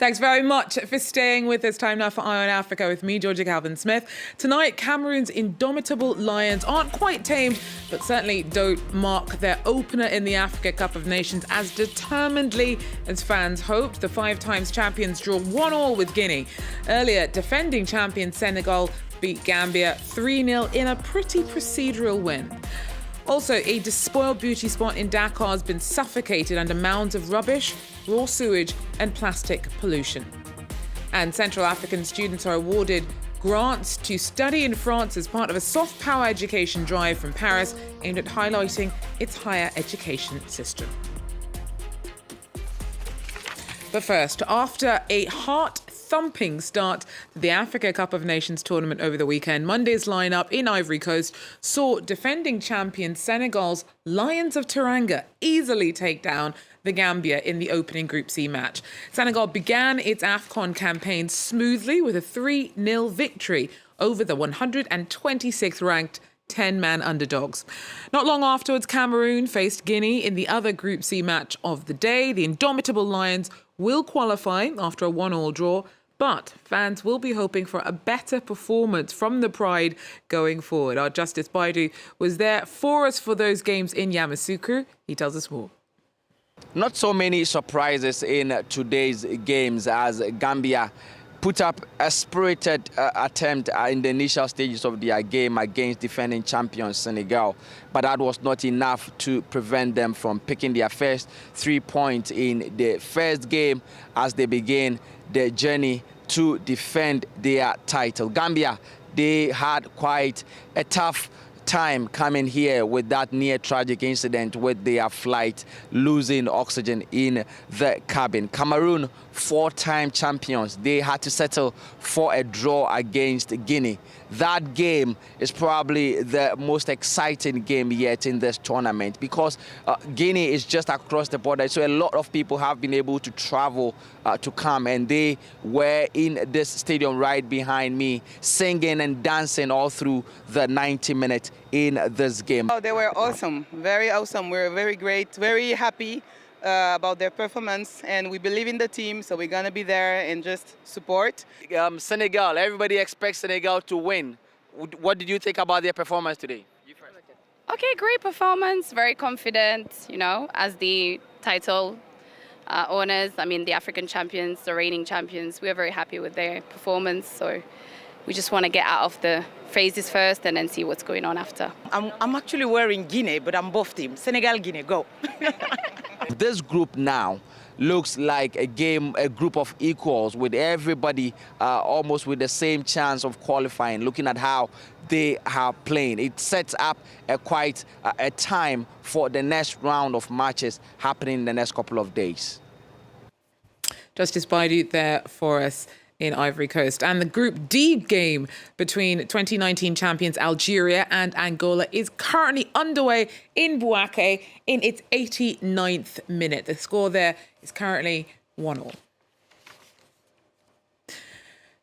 Thanks very much for staying with us. Time now for Eye on Africa with me, Georgia Calvin-Smith. Tonight, Cameroon's indomitable Lions aren't quite tamed, but certainly don't mark their opener in the Africa Cup of Nations as determinedly as fans hoped. The 5 times champions draw 1-1 with Guinea. Earlier, defending champion Senegal beat Gambia 3-0 in a pretty procedural win. Also, a despoiled beauty spot in Dakar has been suffocated under mounds of rubbish, raw sewage and plastic pollution. And Central African students are awarded grants to study in France as part of a soft power education drive from Paris aimed at highlighting its higher education system. But first, after a heart-thumping start to the Africa Cup of Nations tournament over the weekend, Monday's lineup in Ivory Coast saw defending champion Senegal's Lions of Teranga easily take down the Gambia in the opening Group C match. Senegal began its AFCON campaign smoothly with a 3-0 victory over the 126th ranked 10-man underdogs. Not long afterwards, Cameroon faced Guinea in the other Group C match of the day. The indomitable Lions will qualify after a 1-1 draw, but fans will be hoping for a better performance from the Pride going forward. Our Justice Baidu was there for us for those games in Yamoussoukro. He tells us more. Not so many surprises in today's games as Gambia put up a spirited attempt in the initial stages of their game against defending champions Senegal. But that was not enough to prevent them from picking their first 3 points in the first game as they begin their journey to defend their title. Gambia, they had quite a tough time coming here with that near tragic incident with their flight losing oxygen in the cabin. Cameroon, 4-time champions, they had to settle for a draw against Guinea. That game is probably the most exciting game yet in this tournament because Guinea is just across the border. So a lot of people have been able to travel to come, and they were in this stadium right behind me, singing and dancing all through the 90 minutes in this game. Oh, they were awesome, very awesome. We're very great, very happy about their performance, and we believe in the team, so we're going to be there and just support. Senegal, everybody expects Senegal to win. What did you think about their performance today? Okay, great performance, very confident, as the title owners, the African champions, the reigning champions. We're very happy with their performance, so we just want to get out of the phases first and then see what's going on after. I'm actually wearing Guinea, but I'm both teams. Senegal, Guinea, go. This group now looks like a group of equals with everybody almost with the same chance of qualifying, looking at how they are playing. It sets up quite a time for the next round of matches happening in the next couple of days. Justice Baidu there for us in Ivory Coast. And the Group D game between 2019 champions Algeria and Angola is currently underway in Bouaké in its 89th minute. The score there is currently 1-1.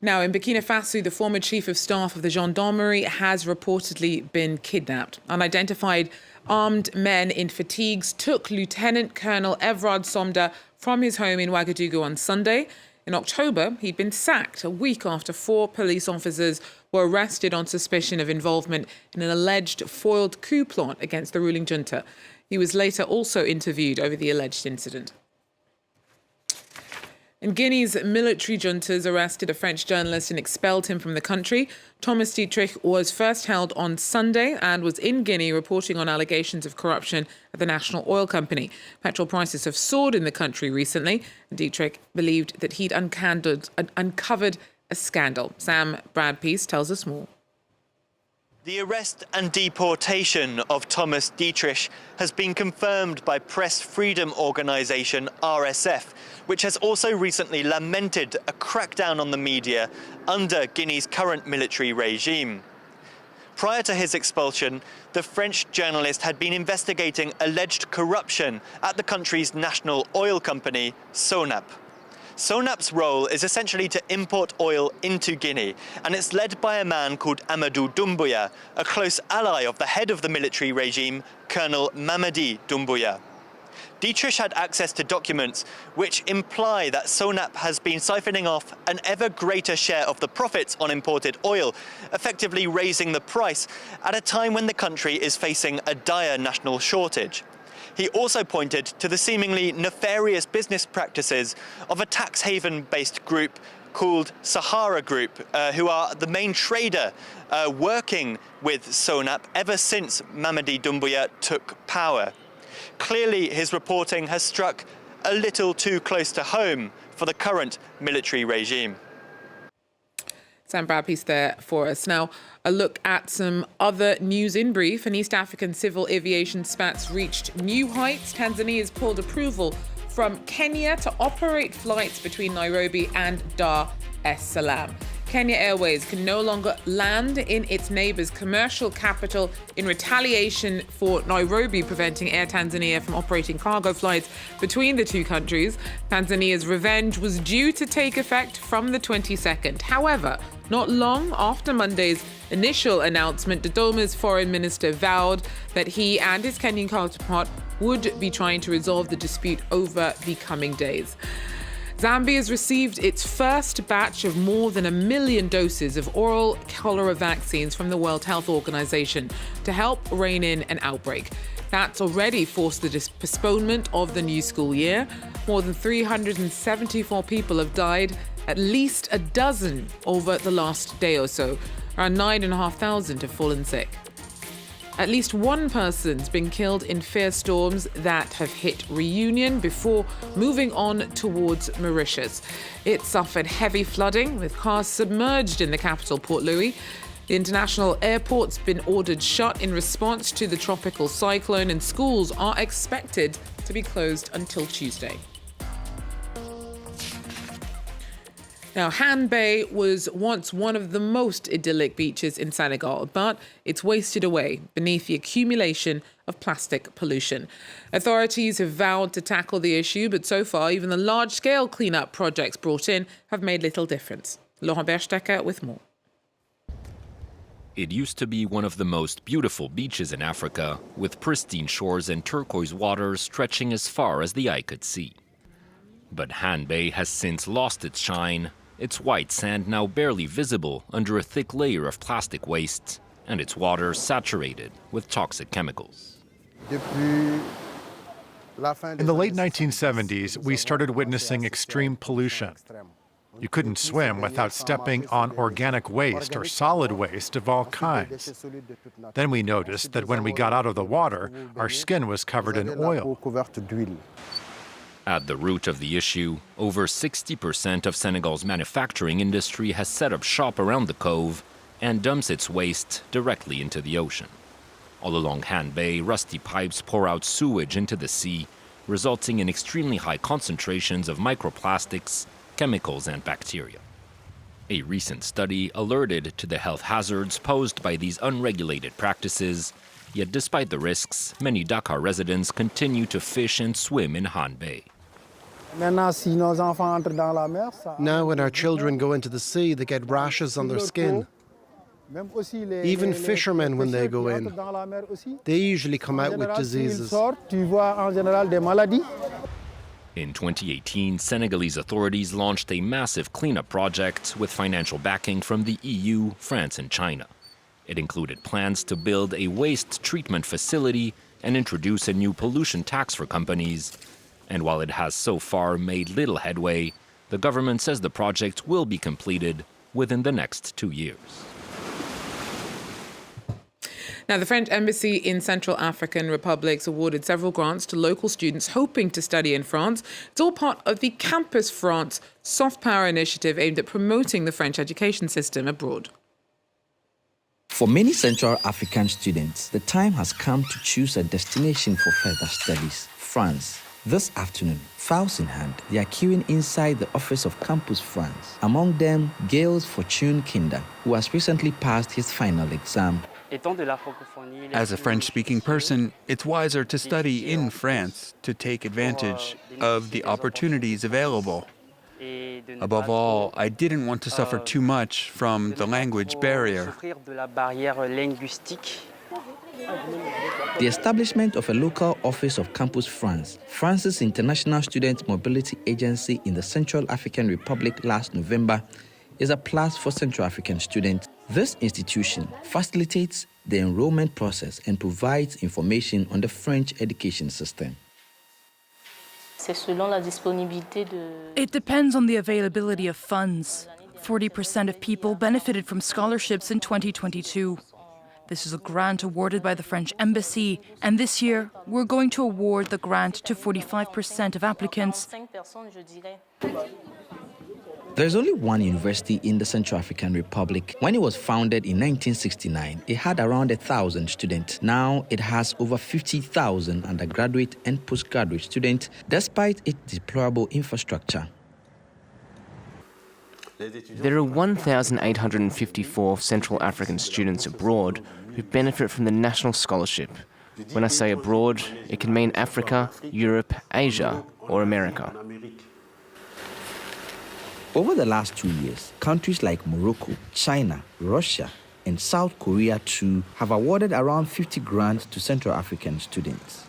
Now, in Burkina Faso, the former chief of staff of the gendarmerie has reportedly been kidnapped. Unidentified armed men in fatigues took Lieutenant Colonel Evrard Somda from his home in Ouagadougou on Sunday. In October, he'd been sacked a week after 4 police officers were arrested on suspicion of involvement in an alleged foiled coup plot against the ruling junta. He was later also interviewed over the alleged incident. And Guinea's military juntas arrested a French journalist and expelled him from the country. Thomas Dietrich was first held on Sunday and was in Guinea reporting on allegations of corruption at the national oil company. Petrol prices have soared in the country recently, and Dietrich believed that he'd uncovered a scandal. Sam Bradpeace tells us more. The arrest and deportation of Thomas Dietrich has been confirmed by press freedom organisation RSF, which has also recently lamented a crackdown on the media under Guinea's current military regime. Prior to his expulsion, the French journalist had been investigating alleged corruption at the country's national oil company, Sonap. Sonap's role is essentially to import oil into Guinea, and it's led by a man called Amadou Doumbouya, a close ally of the head of the military regime, Colonel Mamadi Doumbouya. Dietrich had access to documents which imply that Sonap has been siphoning off an ever greater share of the profits on imported oil, effectively raising the price at a time when the country is facing a dire national shortage. He also pointed to the seemingly nefarious business practices of a tax haven-based group called Sahara Group, who are the main trader working with Sonap ever since Mamadi Doumbouya took power. Clearly, his reporting has struck a little too close to home for the current military regime. Sam Brad piece there for us. Now, a look at some other news in brief. An East African civil aviation spats reached new heights. Tanzania's pulled approval from Kenya to operate flights between Nairobi and Dar es Salaam. Kenya Airways can no longer land in its neighbour's commercial capital in retaliation for Nairobi preventing Air Tanzania from operating cargo flights between the two countries. Tanzania's revenge was due to take effect from the 22nd. However, not long after Monday's initial announcement, Dodoma's foreign minister vowed that he and his Kenyan counterpart would be trying to resolve the dispute over the coming days. Zambia has received its first batch of more than 1 million doses of oral cholera vaccines from the World Health Organization to help rein in an outbreak. That's already forced the postponement of the new school year. More than 374 people have died, at least a dozen over the last day or so. Around 9,500 have fallen sick. At least one person's been killed in fierce storms that have hit Reunion before moving on towards Mauritius. It suffered heavy flooding, with cars submerged in the capital, Port Louis. The international airport's been ordered shut in response to the tropical cyclone, and schools are expected to be closed until Tuesday. Now, Han Bay was once one of the most idyllic beaches in Senegal, but it's wasted away beneath the accumulation of plastic pollution. Authorities have vowed to tackle the issue, but so far, even the large-scale cleanup projects brought in have made little difference. Laurent Berstecker with more. It used to be one of the most beautiful beaches in Africa, with pristine shores and turquoise waters stretching as far as the eye could see. But Han Bay has since lost its shine, its white sand now barely visible under a thick layer of plastic waste, and its water saturated with toxic chemicals. In the late 1970s, we started witnessing extreme pollution. You couldn't swim without stepping on organic waste or solid waste of all kinds. Then we noticed that when we got out of the water, our skin was covered in oil. At the root of the issue, over 60% of Senegal's manufacturing industry has set up shop around the cove and dumps its waste directly into the ocean. All along Han Bay, rusty pipes pour out sewage into the sea, resulting in extremely high concentrations of microplastics, chemicals, and bacteria. A recent study alerted to the health hazards posed by these unregulated practices, yet despite the risks, many Dakar residents continue to fish and swim in Han Bay. Now, when our children go into the sea, they get rashes on their skin. Even fishermen, when they go in, they usually come out with diseases. In 2018, Senegalese authorities launched a massive cleanup project with financial backing from the EU, France, and China. It included plans to build a waste treatment facility and introduce a new pollution tax for companies. And while it has so far made little headway, the government says the project will be completed within the next 2 years. Now, the French embassy in Central African Republics awarded several grants to local students hoping to study in France. It's all part of the Campus France soft power initiative aimed at promoting the French education system abroad. For many Central African students, the time has come to choose a destination for further studies, France. This afternoon, files in hand, they are queuing inside the office of Campus France. Among them, Gail's Fortune Kinder, who has recently passed his final exam. As a French-speaking person, it's wiser to study in France to take advantage of the opportunities available. Above all, I didn't want to suffer too much from the language barrier. The establishment of a local office of Campus France, France's international student mobility agency in the Central African Republic last November, is a plus for Central African students. This institution facilitates the enrollment process and provides information on the French education system. It depends on the availability of funds. 40% of people benefited from scholarships in 2022. This is a grant awarded by the French Embassy, and this year we're going to award the grant to 45% of applicants. There's only one university in the Central African Republic. When it was founded in 1969, it had around 1,000 students. Now it has over 50,000 undergraduate and postgraduate students, despite its deplorable infrastructure. There are 1,854 Central African students abroad who benefit from the National Scholarship. When I say abroad, it can mean Africa, Europe, Asia, or America. Over the last 2 years, countries like Morocco, China, Russia, and South Korea too have awarded around 50 grants to Central African students.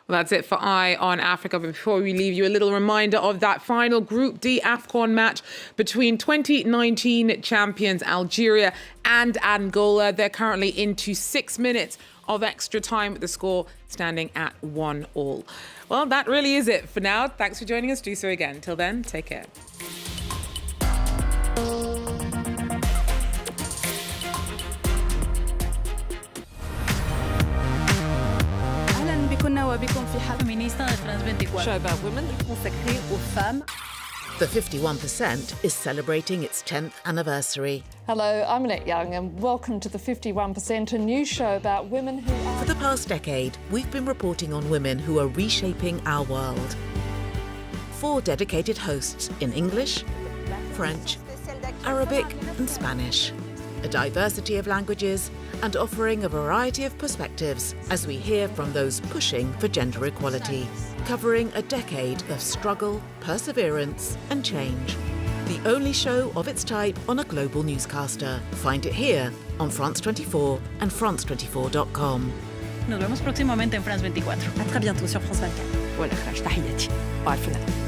Well, that's it for Eye on Africa. But before we leave you, a little reminder of that final Group D AFCON match between 2019 champions Algeria and Angola. They're currently into 6 minutes of extra time, with the score standing at 1-1. Well, that really is it for now. Thanks for joining us. Do so again. Till then, take care. Show about women consacré aux femmes. The 51% is celebrating its 10th anniversary. Hello, I'm Annette Young and welcome to the 51%, a new show about women who are... For the past decade, we've been reporting on women who are reshaping our world. 4 dedicated hosts in English, French, Arabic and Spanish. A diversity of languages and offering a variety of perspectives as we hear from those pushing for gender equality. Covering a decade of struggle, perseverance and change. The only show of its type on a global newscaster. Find it here on France 24 and France24.com. Nos vemos próximamente en France 24. À très bientôt sur France 24. Voilà, tahiyati. Bye for now.